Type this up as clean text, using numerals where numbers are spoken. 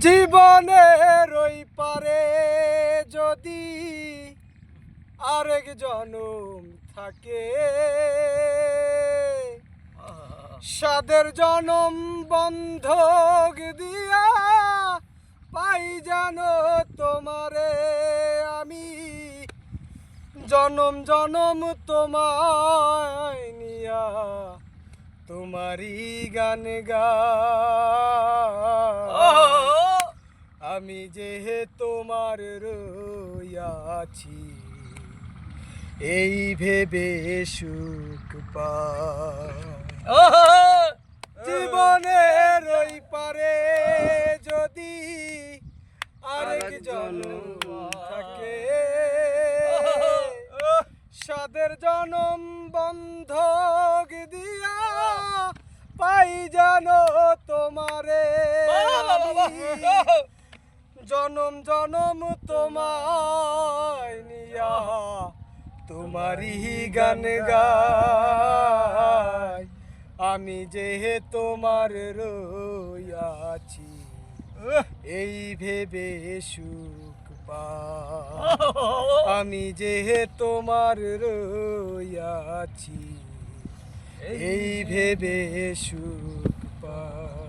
জীবনের ওই পারে যদি আরেক জনম থাকে, সাদের জনম বন্ধক দিয়া পাই জানো তোমারে আমি, জনম জনম তোমায় নিয়া তোমারই গান গাই। আমি যে তোমার রইয়াছি এই ভেবে সুখ পাই। জীবনের ওই পারে যদি আরেক জনম থাকে, সাদের জনম বন্ধক দিয়া পাই জানো তোমারে জনম জনম তোমায় নিয়া তোমারই গান গাই। আমি যে তোমার রইয়াছি এই ভেবে সুখ পাই। আমি যে তোমার রইয়াছি এই ভেবে সুখ পাই।